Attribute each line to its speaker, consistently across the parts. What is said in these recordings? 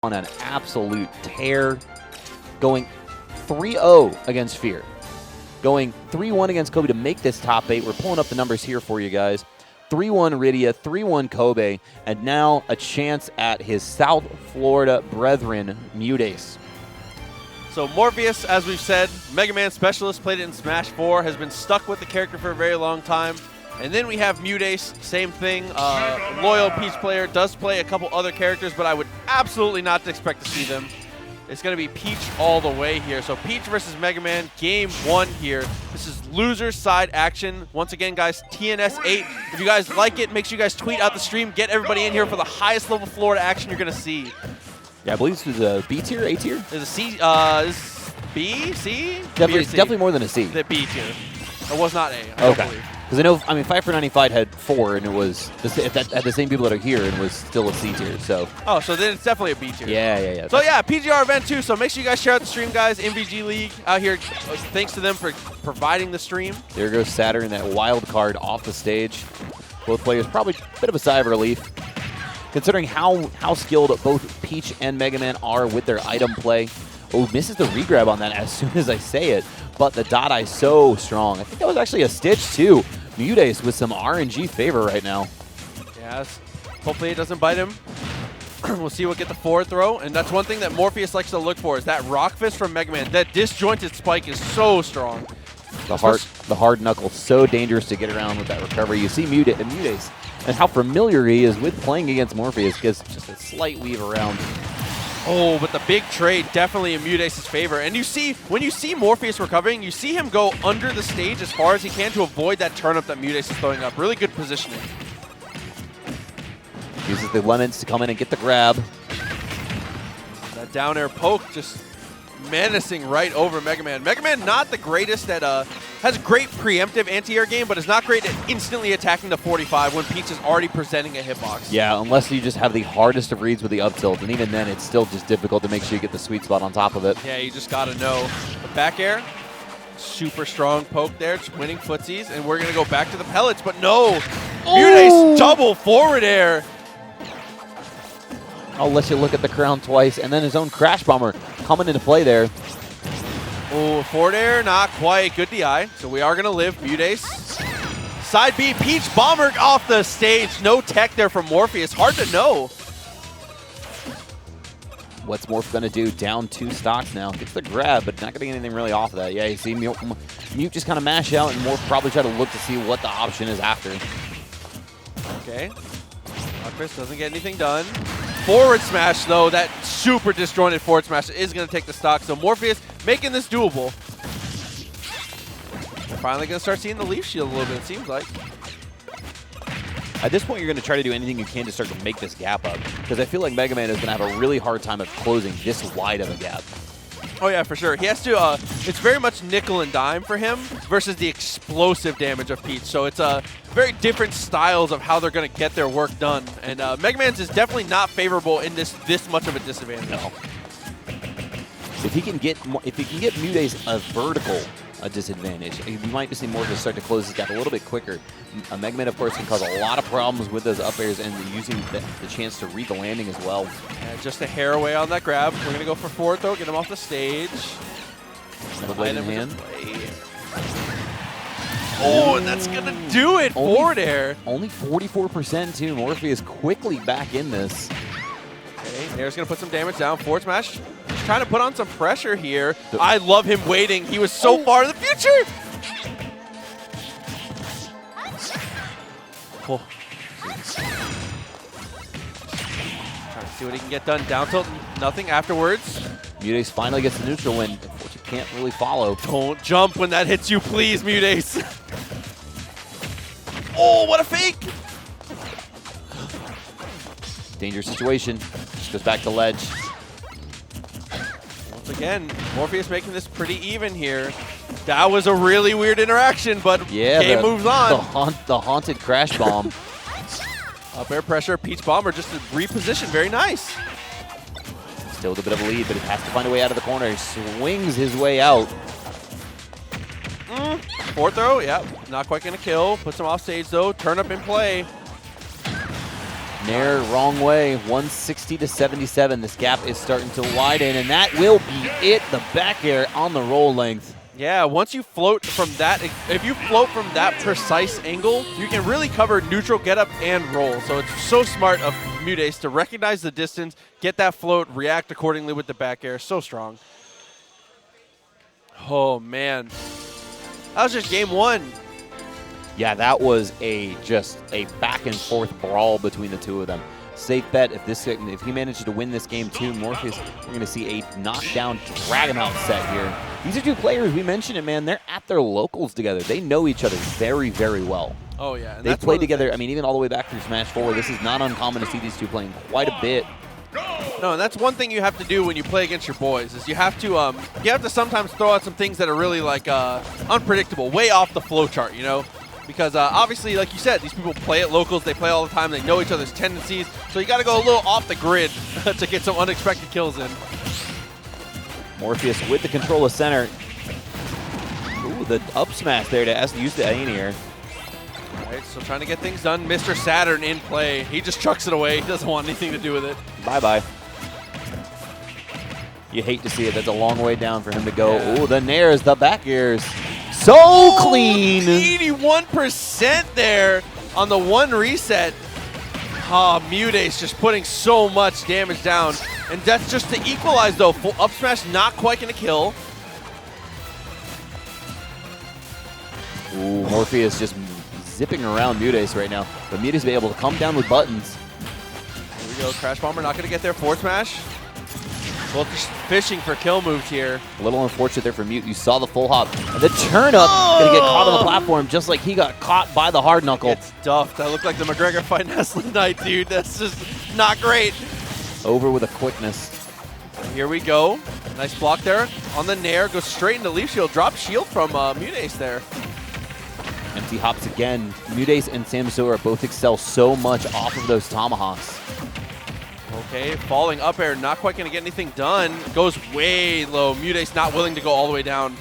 Speaker 1: on an absolute tear, going 3-0 against Fear, going 3-1 against Kobe to make this top 8. We're pulling up the numbers here for you guys. 3-1 Rydia, 3-1 Kobe, and now a chance at his South Florida brethren, MuteAce.
Speaker 2: So Morpheus, as we've said, Mega Man specialist, played it in Smash 4, has been stuck with the character for a very long time. And then we have MuteAce, same thing, loyal Peach player, does play a couple other characters, but I would absolutely not expect to see them. It's going to be Peach all the way here. So Peach versus Mega Man, game 1 here. This is loser side action. Once again, guys, TNS 8. If you guys like it, make sure you guys tweet out the stream. Get everybody in here for the highest level Florida action you're going to see.
Speaker 1: Yeah, I believe this is a B tier, A tier?
Speaker 2: There's a C, is B, C?
Speaker 1: Definitely more than a C.
Speaker 2: The B tier. It was not A, I don't believe.
Speaker 1: Because I know, I mean, 5 for 95 had 4, and it was had the same people that are here, and was still a C tier. So.
Speaker 2: Oh, so then it's definitely a B tier.
Speaker 1: Yeah.
Speaker 2: So yeah, PGR event too. So make sure you guys share out the stream, guys. MVG League out here. Thanks to them for providing the stream.
Speaker 1: There goes Saturn, that wild card off the stage. Both players probably a bit of a sigh of relief, considering how skilled both Peach and Mega Man are with their item play. Oh, misses the regrab on that as soon as I say it, but the dot eye so strong. I think that was actually a stitch too. MuteAce with some RNG favor right now.
Speaker 2: Yes. Hopefully it doesn't bite him. We'll see what get the forward throw, and that's one thing that Morpheus likes to look for is that rock fist from Mega Man. That disjointed spike is so strong.
Speaker 1: The hard knuckle, so dangerous to get around with that recovery. You see MuteAce and how familiar he is with playing against Morpheus, because just a slight weave around.
Speaker 2: Oh, but the big trade definitely in MuteAce's favor. And you see, when you see Morpheus recovering, you see him go under the stage as far as he can to avoid that turnip that MuteAce is throwing up. Really good positioning.
Speaker 1: Uses the lemons to come in and get the grab.
Speaker 2: That down air poke just menacing right over Mega Man. Mega Man not the greatest at, has great preemptive anti-air game, but is not great at instantly attacking the 45 when Peach is already presenting a hitbox. Yeah,
Speaker 1: unless you just have the hardest of reads with the up tilt, and even then it's still just difficult to make sure you get the sweet spot on top of it.
Speaker 2: Yeah, you just gotta know. The back air, super strong poke there, just winning footsies, and we're gonna go back to the pellets, but no! MuteAce double forward air!
Speaker 1: I'll let you look at the crown twice, and then his own Crash Bomber coming into play there.
Speaker 2: Oh, forward air, not quite. Good DI. So we are going to live. MuteAce. Side B, Peach Bomber off the stage. No tech there from Morpheus. Hard to know.
Speaker 1: What's Morph going to do? Down 2 stocks now. Gets the grab, but not going to get anything really off of that. Yeah, you see Mute just kind of mash out, and Morph probably try to look to see what the option is after.
Speaker 2: Okay. Chris doesn't get anything done. Forward smash, though, that super disjointed forward smash is going to take the stock. So Morpheus making this doable. We're finally going to start seeing the leaf shield a little bit, it seems like.
Speaker 1: At this point, you're going to try to do anything you can to start to make this gap up, because I feel like Mega Man is going to have a really hard time of closing this wide of a gap.
Speaker 2: Oh, yeah, for sure. He has to, it's very much nickel and dime for him versus the explosive damage of Peach. So it's very different styles of how they're going to get their work done. And Mega Man's is definitely not favorable in this much of a disadvantage.
Speaker 1: No. If he can get MuteAce a vertical disadvantage, you might see Morpheus start to close this gap a little bit quicker. Mega Man, of course, can cause a lot of problems with those up airs and using the chance to read the landing as well.
Speaker 2: Yeah, just a hair away on that grab. We're going to go for forward throw, get him off the stage.
Speaker 1: The blade in hand.
Speaker 2: Oh, and that's going to do it. Forward air.
Speaker 1: Only 44% too. Morpheus quickly back in this.
Speaker 2: Okay, Air's going to put some damage down. Forward smash. Trying to put on some pressure here. I love him waiting. He was so far in the future. Cool. Trying to see what he can get done. Down tilt, nothing afterwards.
Speaker 1: MuteAce finally gets the neutral win, which you can't really follow.
Speaker 2: Don't jump when that hits you, please, MuteAce. Oh, what a fake.
Speaker 1: Dangerous situation. Just goes back to ledge.
Speaker 2: Once again, Morpheus making this pretty even here. That was a really weird interaction, but
Speaker 1: yeah,
Speaker 2: game moves on.
Speaker 1: The haunted Crash Bomb.
Speaker 2: Up air pressure, Peach Bomber just to reposition. Very nice.
Speaker 1: Still with a bit of a lead, but he has to find a way out of the corner. He swings his way out.
Speaker 2: Forward throw, yeah, not quite going to kill. Puts him off stage, though. Turn up in play.
Speaker 1: Nair wrong way, 160 to 77. This gap is starting to widen, and that will be it. The back air on the roll length.
Speaker 2: Yeah, once you float from that, if you float from that precise angle, you can really cover neutral, get up, and roll. So it's so smart of MuteAce to recognize the distance, get that float, react accordingly with the back air. So strong. Oh, man. That was just game one.
Speaker 1: Yeah, that was just a back and forth brawl between the two of them. Safe bet if he manages to win this game too, Morpheus, we're going to see a knockdown, drag him out set here. These are two players, we mentioned it, man, they're at their locals together. They know each other very, very well.
Speaker 2: Oh, yeah. And
Speaker 1: they played together, I mean, even all the way back through Smash 4. This is not uncommon to see these two playing quite a bit.
Speaker 2: No, and that's one thing you have to do when you play against your boys is you have to sometimes throw out some things that are really like unpredictable, way off the flow chart, you know? Because obviously, like you said, these people play at locals, they play all the time, they know each other's tendencies, so you got to go a little off the grid to get some unexpected kills in.
Speaker 1: Morpheus with the control of center. Ooh, the up smash there to use the Aeneir.
Speaker 2: All right, so trying to get things done. Mr. Saturn in play. He just chucks it away. He doesn't want anything to do with it.
Speaker 1: Bye-bye. You hate to see it. That's a long way down for him to go. Yeah. Ooh, the Nairs, the back airs. So clean!
Speaker 2: 81% there on the one reset. Ah, MuteAce just putting so much damage down. And that's just to equalize, though. Full up smash not quite going to kill.
Speaker 1: Ooh, Morpheus just zipping around MuteAce right now. But MuteAce be able to come down with buttons.
Speaker 2: Here we go. Crash Bomber not going to get there. Forward smash. Both just fishing for kill moves here.
Speaker 1: A little unfortunate there for Mute. You saw the full hop. And the turn up, gonna get caught on the platform just like he got caught by the hard knuckle.
Speaker 2: It's duffed. That looked like the McGregor fight Nestle Knight, dude. That's just not great.
Speaker 1: Over with a quickness.
Speaker 2: And here we go. Nice block there on the Nair. Goes straight into Leaf Shield. Drop shield from MuteAce there.
Speaker 1: Empty hops again. MuteAce and Samso are both excel so much off of those tomahawks.
Speaker 2: Okay, falling up air, not quite going to get anything done. Goes way low. MuteAce not willing to go all the way down.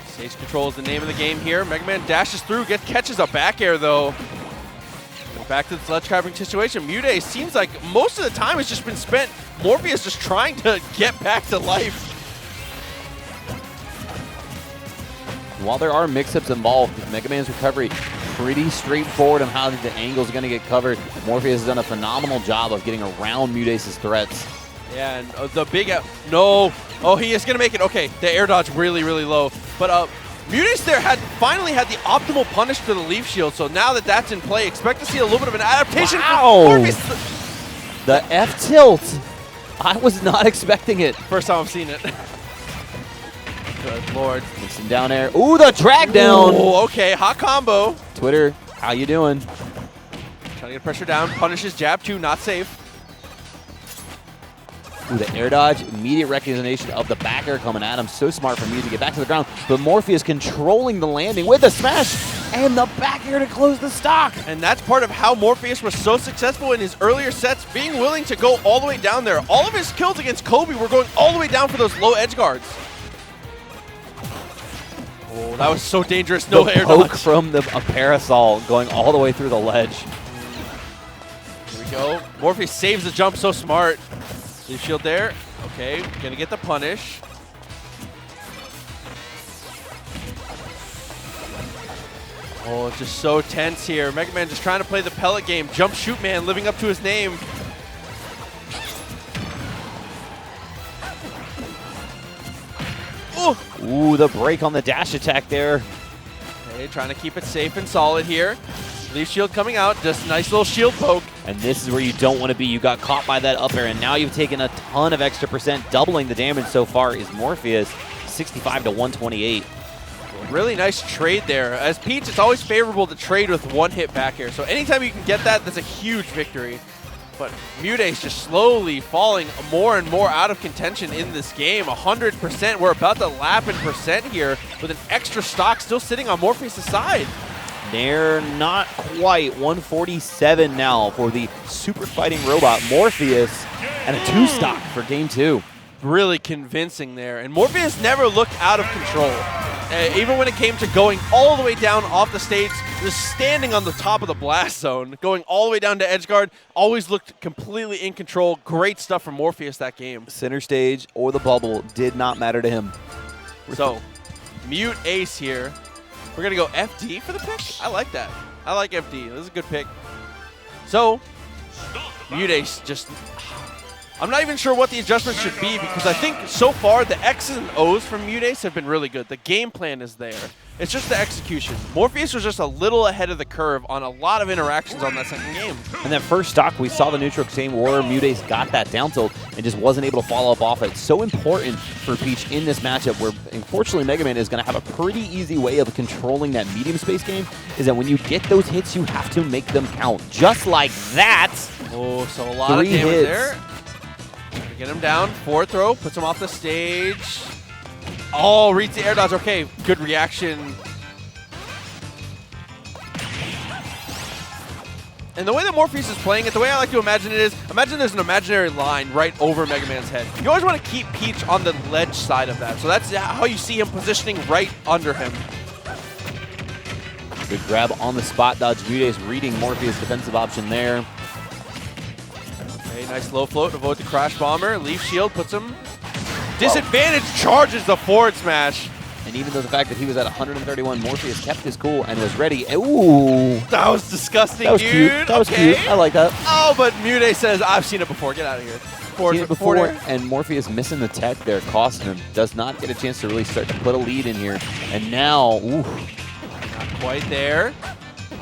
Speaker 2: Stage control is the name of the game here. Mega Man dashes through, catches a back air though. We're back to the sledge crabbing situation. MuteAce seems like most of the time has just been spent. Morpheus just trying to get back to life.
Speaker 1: While there are mix-ups involved, Mega Man's recovery pretty straightforward on how the angle's going to get covered. Morpheus has done a phenomenal job of getting around MuteAce's threats.
Speaker 2: Yeah, and the big no. Oh, he is going to make it. Okay, the air dodge really, really low. But MuteAce there finally had the optimal punish to the Leaf Shield, so now that that's in play, expect to see a little bit of an adaptation.
Speaker 1: Wow! The F-tilt. I was not expecting it.
Speaker 2: First time I've seen it. Good Lord.
Speaker 1: Mixing down air. Ooh, the drag down.
Speaker 2: Ooh, okay, hot combo.
Speaker 1: Twitter, how you doing?
Speaker 2: Trying to get pressure down. Punishes jab 2, not safe.
Speaker 1: Ooh, the air dodge, immediate recognition of the back air coming at him. So smart from you to get back to the ground. But Morpheus controlling the landing with a smash and the back air to close the stock.
Speaker 2: And that's part of how Morpheus was so successful in his earlier sets, being willing to go all the way down there. All of his kills against Kobe were going all the way down for those low edge guards. Oh, that was so dangerous. No air
Speaker 1: poke
Speaker 2: dodge.
Speaker 1: From a parasol going all the way through the ledge.
Speaker 2: Here we go. Morpheus saves the jump so smart. Leaf shield there. Okay, gonna get the punish. Oh, it's just so tense here. Mega Man just trying to play the pellet game. Jump shoot man, living up to his name.
Speaker 1: Ooh, the break on the dash attack there.
Speaker 2: Okay, trying to keep it safe and solid here. Leaf shield coming out, just nice little shield poke.
Speaker 1: And this is where you don't want to be. You got caught by that up air, and now you've taken a ton of extra percent. Doubling the damage so far is Morpheus, 65 to 128.
Speaker 2: Really nice trade there. As Peach, it's always favorable to trade with one hit back air. So anytime you can get that, that's a huge victory. But MuteAce just slowly falling more and more out of contention in this game. 100%. We're about to lap in percent here with an extra stock still sitting on Morpheus' side.
Speaker 1: They're not quite. 147 now for the super fighting robot Morpheus and a 2 stock for game 2.
Speaker 2: Really convincing there. And Morpheus never looked out of control. Even when it came to going all the way down off the stage, just standing on the top of the blast zone, going all the way down to edge guard, always looked completely in control. Great stuff from Morpheus that game.
Speaker 1: Center stage or the bubble did not matter to him.
Speaker 2: So, MuteAce here. We're going to go FD for the pick. I like that. I like FD. This is a good pick. So, MuteAce just... I'm not even sure what the adjustments should be because I think so far the X's and O's from MuteAce have been really good. The game plan is there. It's just the execution. Morpheus was just a little ahead of the curve on a lot of interactions on that second game.
Speaker 1: And that first stock, we saw the neutral exchange where MuteAce got that down tilt and just wasn't able to follow up off it. So important for Peach in this matchup where, unfortunately, Mega Man is going to have a pretty easy way of controlling that medium space game, is that when you get those hits, you have to make them count. Just like that.
Speaker 2: Oh, so a lot of damage there. Get him down. Forward throw. Puts him off the stage. Oh, reads the air dodge. Okay, good reaction. And the way that Morpheus is playing it, the way I like to imagine it is, imagine there's an imaginary line right over Mega Man's head. You always want to keep Peach on the ledge side of that. So that's how you see him positioning right under him.
Speaker 1: Good grab on the spot dodge. MuteAce reading Morpheus' defensive option there.
Speaker 2: Okay, nice low float. Avoid the crash bomber. Leaf shield puts him. Disadvantage charges the forward smash.
Speaker 1: And even though the fact that he was at 131, Morpheus kept his cool and was ready. Ooh.
Speaker 2: That was disgusting,
Speaker 1: that was
Speaker 2: dude.
Speaker 1: Cute. That was cute. I like that.
Speaker 2: Oh, but MuteAce says, I've seen it before. Get out of here.
Speaker 1: Seen it before, and Morpheus missing the tech there, costing him. Does not get a chance to really start to put a lead in here. And now, ooh.
Speaker 2: Not quite there.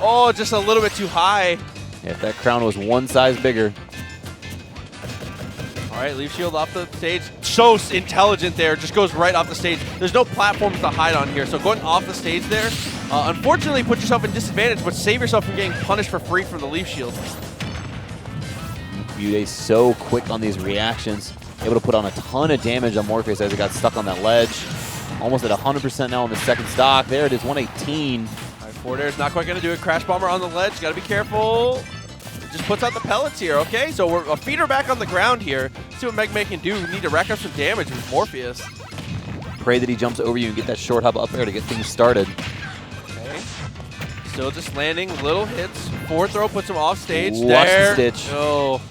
Speaker 2: Oh, just a little bit too high.
Speaker 1: Yeah, if that crown was one size bigger.
Speaker 2: All right, leaf shield off the stage. So intelligent there, just goes right off the stage. There's no platforms to hide on here, so going off the stage there, unfortunately put yourself in disadvantage, but save yourself from getting punished for free from the leaf shield.
Speaker 1: MuteAce so quick on these reactions, able to put on a ton of damage on Morpheus as he got stuck on that ledge. Almost at 100% now on the second stock. There it is, 118.
Speaker 2: All right, forward air is not quite going to do it. Crash bomber on the ledge, got to be careful. Just puts out the pellets here, okay? So we're a feeder back on the ground here. See what Mega Man can do. We need to rack up some damage with Morpheus.
Speaker 1: Pray that he jumps over you and get that short hop up there to get things started.
Speaker 2: Okay. Still just landing little hits. Forward throw puts him off stage.
Speaker 1: Watch
Speaker 2: there.
Speaker 1: the stitch.
Speaker 2: Oh.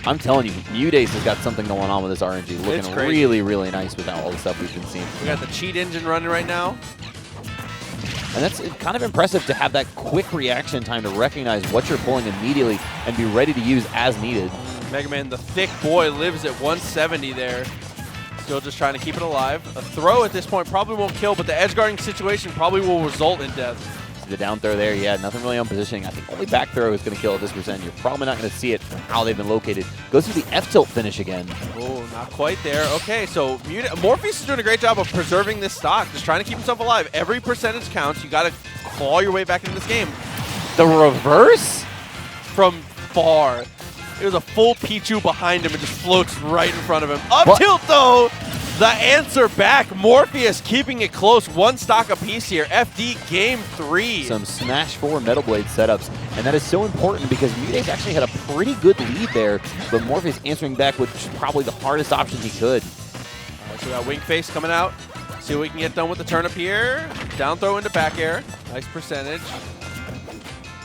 Speaker 1: I'm telling you, MuteAce has got something going on with this RNG. Looking really, really nice with all the stuff we've been seeing.
Speaker 2: We got the cheat engine running right now.
Speaker 1: And that's kind of impressive to have that quick reaction time to recognize what you're pulling immediately and be ready to use as needed.
Speaker 2: Mega Man, the thick boy, lives at 170 there. Still just trying to keep it alive. A throw at this point probably won't kill, but the edge guarding situation probably will result in death.
Speaker 1: The down throw there, yeah, nothing really on positioning. I think only back throw is going to kill at this percent. You're probably not going to see it from how they've been located. Goes through the F-tilt finish again.
Speaker 2: Oh, not quite there. Okay, so Morpheus is doing a great job of preserving this stock, just trying to keep himself alive. Every percentage counts. You got to claw your way back into this game.
Speaker 1: The reverse?
Speaker 2: From far. It was a full Pichu behind him and just floats right in front of him. Up tilt, though! The answer back. Morpheus keeping it close. One stock apiece here. FD game 3.
Speaker 1: Some Smash 4 Metal Blade setups. And that is so important because MuteAce actually had a pretty good lead there. But Morpheus answering back with probably the hardest option he could.
Speaker 2: All right, so we got Wink Face coming out. See what we can get done with the turnip here. Down throw into back air. Nice percentage.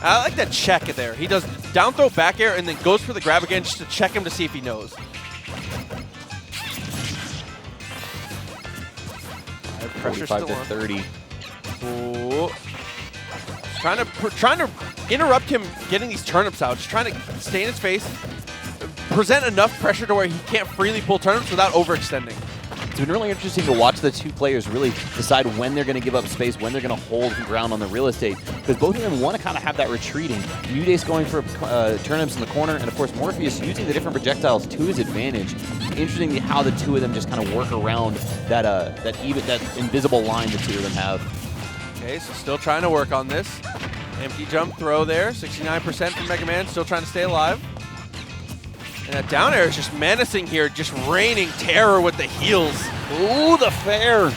Speaker 2: I like that check there. He does down throw back air and then goes for the grab again just to check him to see if he knows. Pressure
Speaker 1: 45
Speaker 2: still
Speaker 1: to
Speaker 2: on.
Speaker 1: 30.
Speaker 2: Ooh. Trying to interrupt him getting these turnips out. Just trying to stay in his face, present enough pressure to where he can't freely pull turnips without overextending.
Speaker 1: It's been really interesting to watch the two players really decide when they're going to give up space, when they're going to hold ground on the real estate, because both of them want to kind of have that retreating. MuteAce going for turnips in the corner, and of course Morpheus using the different projectiles to his advantage. Interesting how the two of them just kind of work around that that invisible line the two of them have.
Speaker 2: Okay, so still trying to work on this. Empty jump throw there, 69% from Mega Man, still trying to stay alive. And that down air is just menacing here, just raining terror with the heels.
Speaker 1: Ooh, the fair.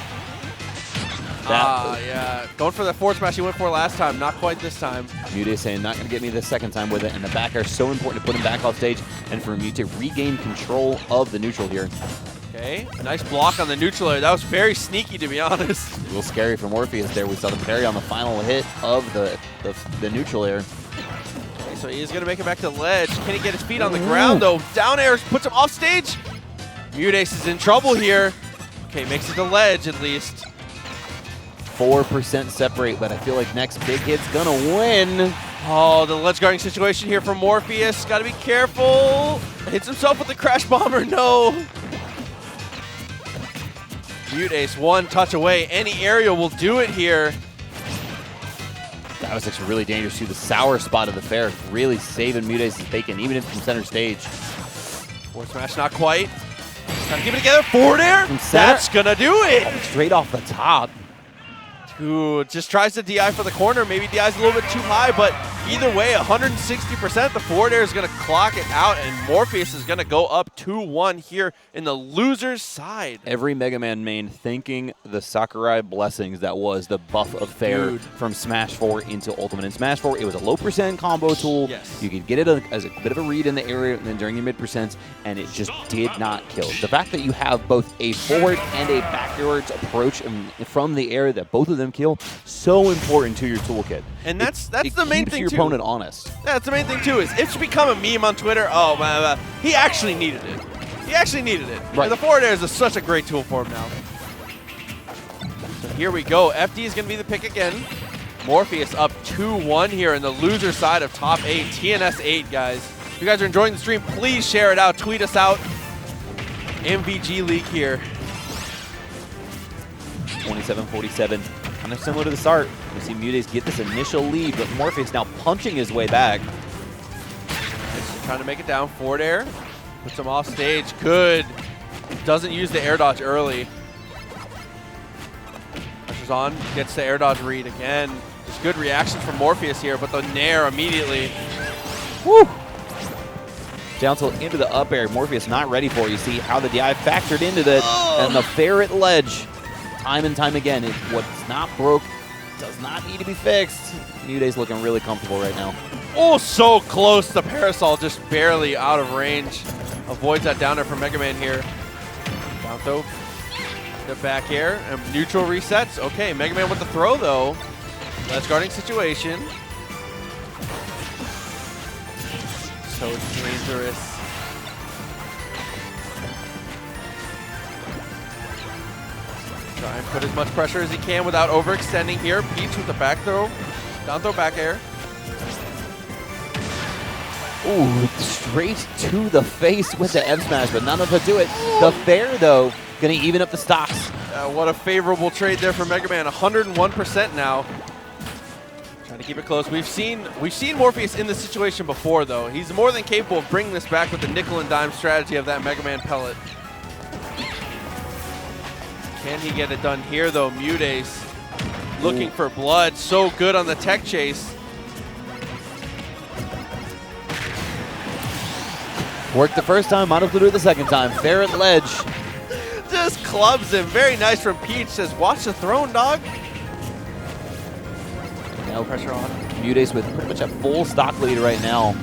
Speaker 2: Yeah. Going for the forward smash he went for last time, not quite this time.
Speaker 1: MuteAce saying not going to get me the second time with it, and the back air is so important to put him back off stage and for Mute to regain control of the neutral here.
Speaker 2: Okay, a nice block on the neutral air. That was very sneaky, to be honest.
Speaker 1: A little scary for Morpheus there. We saw the parry on the final hit of the neutral air.
Speaker 2: Okay, so he is going to make it back to the ledge. Can he get his feet on the ground, though? Down air puts him off stage. MuteAce is in trouble here. Okay, makes it to ledge at least.
Speaker 1: 4% separate, but I feel like next big hit's gonna win.
Speaker 2: Oh, the ledge guarding situation here for Morpheus. Got to be careful. Hits himself with the crash bomber. No. MuteAce one touch away. Any aerial will do it here.
Speaker 1: That was actually really dangerous too. The sour spot of the fair really saving MuteAce's bacon, even if from center stage.
Speaker 2: Forward smash, not quite. Trying to keep it together. Forward air. That's gonna do it.
Speaker 1: Straight off the top.
Speaker 2: Ooh, just tries to DI for the corner. Maybe DI's a little bit too high, but either way, 160%. The forward air is going to clock it out, and Morpheus is going to go up 2-1 here in the loser's side.
Speaker 1: Every Mega Man main thanking the Sakurai blessings that was the buff of fair from Smash 4 into Ultimate. In Smash 4, it was a low percent combo tool.
Speaker 2: Yes.
Speaker 1: You could get it as a bit of a read in the area and then during your mid percents, and it just did not kill. The fact that you have both a forward and a backwards approach from the air that both of them kill, so important to your toolkit.
Speaker 2: And that's the main thing
Speaker 1: your
Speaker 2: too.
Speaker 1: Opponent honest.
Speaker 2: Yeah, that's the main thing too. Is it should become a meme on Twitter. Oh man, he actually needed it. He actually needed it.
Speaker 1: Right.
Speaker 2: And the forward air is such a great tool for him now. So here we go. FD is going to be the pick again. Morpheus up 2-1 here in the loser side of top 8. TNS 8, guys. If you guys are enjoying the stream, please share it out. Tweet us out. MVG League here.
Speaker 1: 27-47. Kind of similar to the start. We see MuteAce get this initial lead, but Morpheus now punching his way back.
Speaker 2: Trying to make it down. Forward air. Puts him off stage. Good. Doesn't use the air dodge early. Pressure's on. Gets the air dodge read again. Just good reactions from Morpheus here, but the nair immediately.
Speaker 1: Woo! Down tilt into the up air. Morpheus not ready for it. You see how the DI factored into that. And the ferret ledge. Time and time again, what's not broke does not need to be fixed. MuteAce looking really comfortable right now.
Speaker 2: Oh, so close. The parasol just barely out of range. Avoids that down air from Mega Man here. Down throw. The back air and neutral resets. Okay, Mega Man with the throw though. Ledge guarding situation. So dangerous. Try and put as much pressure as he can without overextending here. Peach with the back throw. Down throw, back air.
Speaker 1: Ooh, straight to the face with the F smash, but none of it do it. The fair, though, going to even up the stocks.
Speaker 2: What a favorable trade there for Mega Man. 101% now. Trying to keep it close. We've seen Morpheus in this situation before, though. He's more than capable of bringing this back with the nickel and dime strategy of that Mega Man pellet. Can he get it done here, though? MuteAce looking for blood. So good on the tech chase.
Speaker 1: Worked the first time, might have to do it the second time. Ferret ledge.
Speaker 2: Just clubs him. Very nice from Peach. Says, watch the throne, dog.
Speaker 1: Now pressure on. MuteAce with pretty much a full stock lead right now.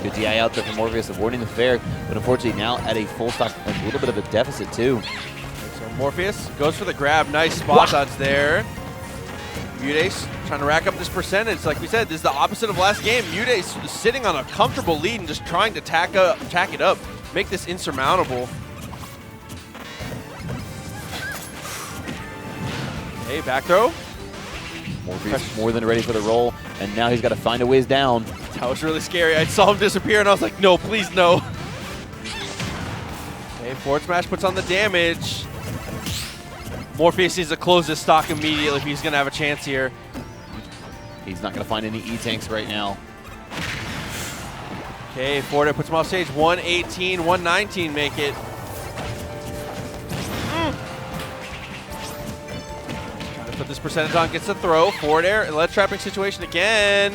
Speaker 1: Good DI out there from Morpheus avoiding the fair, but unfortunately now at a full stock, a little bit of a deficit too.
Speaker 2: So Morpheus goes for the grab. Nice spot dodge there. MuteAce trying to rack up this percentage. Like we said, this is the opposite of last game. MuteAce is sitting on a comfortable lead and just trying to tack it up, make this insurmountable. Hey, back throw.
Speaker 1: Morpheus more than ready for the roll, and now he's got to find a ways down.
Speaker 2: That was really scary. I saw him disappear, and I was like, no, please, no. Okay, forward smash puts on the damage. Morpheus needs to close his stock immediately if he's going to have a chance here.
Speaker 1: He's not going to find any E-tanks right now.
Speaker 2: Okay, forward puts him off stage. 118, 119 make it. Trying to put this percentage on, gets the throw. Forward air, and ledge trapping situation again.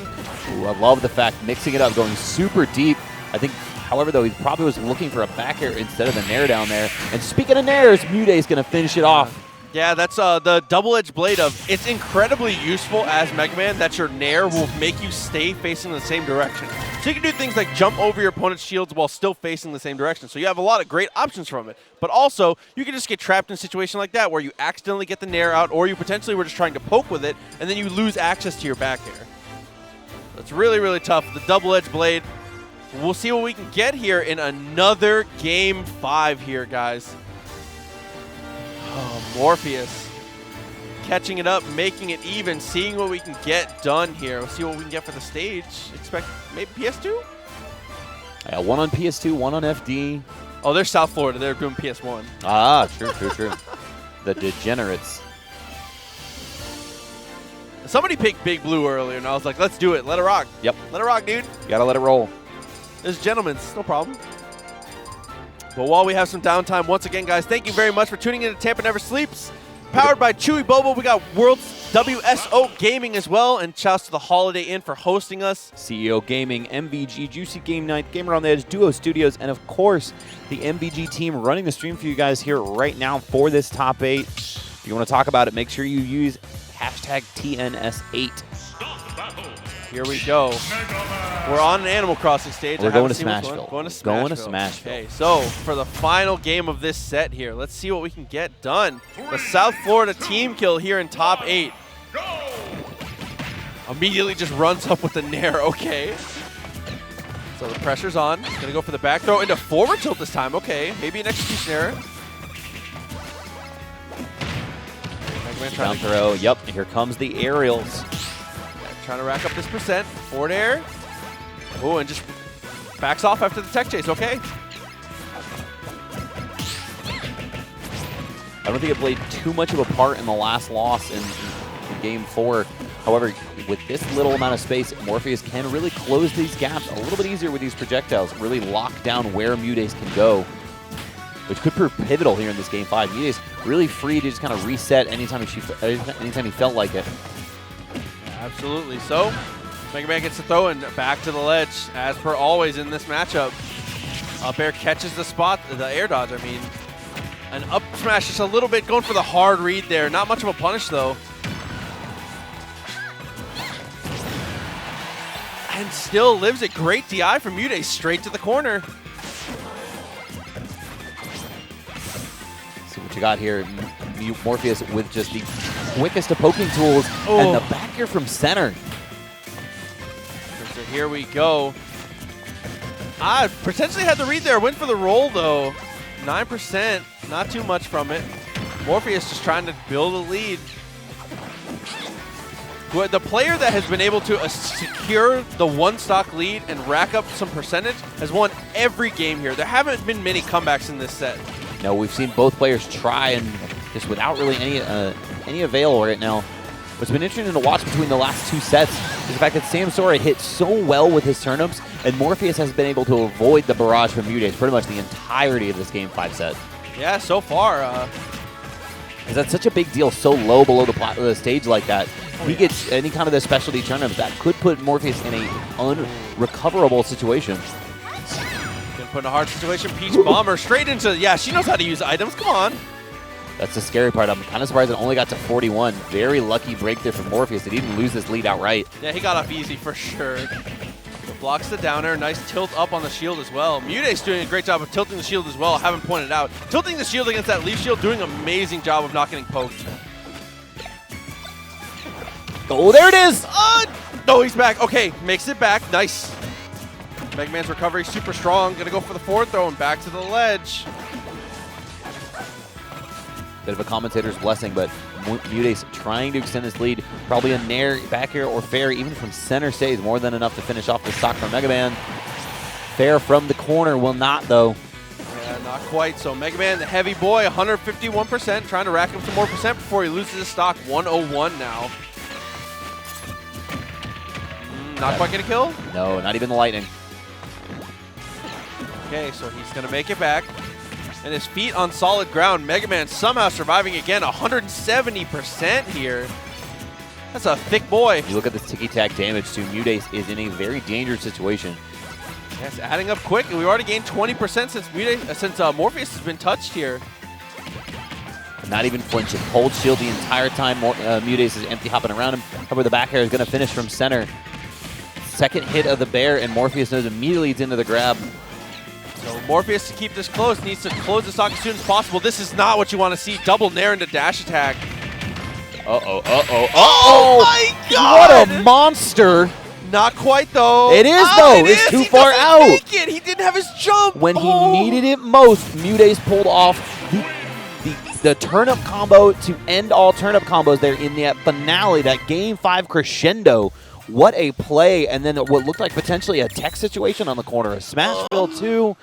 Speaker 1: Ooh, I love the fact mixing it up, going super deep. I think, however, though, he probably was looking for a back air instead of the nair down there. And speaking of nairs, MuteAce going to finish it off.
Speaker 2: Yeah, that's the double-edged blade of, it's incredibly useful as Mega Man that your Nair will make you stay facing the same direction. So you can do things like jump over your opponent's shields while still facing the same direction. So you have a lot of great options from it. But also, you can just get trapped in a situation like that where you accidentally get the Nair out, or you potentially were just trying to poke with it, and then you lose access to your back air. That's really, really tough. The double-edged blade. We'll see what we can get here in another Game 5 here, guys. Oh, Morpheus catching it up, making it even, seeing what we can get done here. We'll see what we can get for the stage. Expect maybe PS2?
Speaker 1: Yeah, one on PS2, one on FD.
Speaker 2: Oh, they're South Florida. They're doing PS1.
Speaker 1: Ah, true. The degenerates.
Speaker 2: Somebody picked Big Blue earlier, and I was like, let's do it. Let it rock.
Speaker 1: Yep.
Speaker 2: Let it rock, dude.
Speaker 1: You gotta let it roll.
Speaker 2: There's gentlemen's, no problem. But while we have some downtime, once again, guys, thank you very much for tuning in to Tampa Never Sleeps. Powered by Chewy Bobo. We got World's WSO Gaming as well. And shouts to the Holiday Inn for hosting us.
Speaker 1: CEO Gaming, MVG, Juicy Game Night, Gamer on the Edge, Duo Studios, and of course, the MVG team running the stream for you guys here right now for this top 8. If you want to talk about it, make sure you use hashtag TNS8.
Speaker 2: Here we go. We're on an Animal Crossing stage.
Speaker 1: We're going to Smashville.
Speaker 2: Going to Smashville.
Speaker 1: Going to Smashville.
Speaker 2: Okay, so for the final game of this set here, let's see what we can get done. The South Florida team kill here in top 8. Immediately just runs up with the Nair. Okay. So the pressure's on. Going to go for the back throw into forward tilt this time. Okay, maybe an execution error.
Speaker 1: Down throw. Yep, here comes the aerials.
Speaker 2: Trying to rack up this percent. Forward air. Oh, and just backs off after the tech chase. Okay.
Speaker 1: I don't think it played too much of a part in the last loss in Game 4. However, with this little amount of space, Morpheus can really close these gaps a little bit easier with these projectiles, really lock down where MuteAce can go, which could prove pivotal here in this Game 5. MuteAce really free to just kind of reset anytime he felt like it.
Speaker 2: Absolutely. So, Mega Man gets the throw and back to the ledge, as per always in this matchup. Up air catches the spot, the air dodge, I mean. An up smash, just a little bit going for the hard read there. Not much of a punish, though. And still lives it. Great DI from MuteAce, straight to the corner.
Speaker 1: See what you got here. Morpheus with just the quickest of poking tools and the back air from center.
Speaker 2: So here we go. Potentially had the read there. Went for the roll, though. 9%, not too much from it. Morpheus just trying to build a lead. The player that has been able to secure the one-stock lead and rack up some percentage has won every game here. There haven't been many comebacks in this set.
Speaker 1: No, we've seen both players try and just without really any avail right now. What's been interesting to watch between the last 2 sets is the fact that Sam Sora hit so well with his turnips, and Morpheus has been able to avoid the barrage from MuteAce pretty much the entirety of this Game 5 set.
Speaker 2: Yeah, so far.
Speaker 1: Because that's such a big deal, so low below the stage like that. He gets any kind of the specialty turnips that could put Morpheus in a unrecoverable situation.
Speaker 2: Gonna put in a hard situation. Peach Bomber straight into, yeah, she knows how to use items. Come on.
Speaker 1: That's the scary part. I'm kind of surprised it only got to 41. Very lucky break there from Morpheus. They didn't lose this lead outright.
Speaker 2: Yeah, he got off easy for sure. Blocks the downer. Nice tilt up on the shield as well. MuteAce doing a great job of tilting the shield as well. Haven't pointed out. Tilting the shield against that leaf shield, doing an amazing job of not getting poked.
Speaker 1: Oh, there it is!
Speaker 2: No, he's back. Okay, makes it back. Nice. Mega Man's recovery super strong. Gonna go for the forward throw and back to the ledge.
Speaker 1: Bit of a commentator's blessing, but MuteAce trying to extend this lead. Probably a nair, back air, or fair, even from center stage. More than enough to finish off the stock from Mega Man. Fair from the corner will not, though.
Speaker 2: Yeah, not quite. So Mega Man, the heavy boy, 151%, trying to rack up some more percent before he loses his stock. 101 now. Not quite gonna kill?
Speaker 1: No, not even the lightning.
Speaker 2: Okay, so he's gonna make it back. And his feet on solid ground. Mega Man somehow surviving again. 170% here. That's a thick boy.
Speaker 1: You look at this ticky-tack damage too. MuteAce is in a very dangerous situation.
Speaker 2: Yes, adding up quick. And we've already gained 20% since Morpheus has been touched here.
Speaker 1: Not even flinching. Hold shield the entire time. MuteAce is empty hopping around him. However, the back air is going to finish from center. Second hit of the bear, and Morpheus knows immediately it's into the grab.
Speaker 2: So Morpheus, to keep this close, needs to close the stock as soon as possible. This is not what you want to see. Double nair into dash attack. Oh my god!
Speaker 1: What a monster!
Speaker 2: Not quite though.
Speaker 1: It is though.
Speaker 2: It
Speaker 1: It's
Speaker 2: is.
Speaker 1: too
Speaker 2: He
Speaker 1: far
Speaker 2: doesn't
Speaker 1: out.
Speaker 2: make it. He didn't have his jump.
Speaker 1: When he needed it most, MuteAce pulled off the turnip combo to end all turnip combos there in that finale, that Game 5 crescendo. What a play, and then what looked like potentially a tech situation on the corner. A Smashville 2.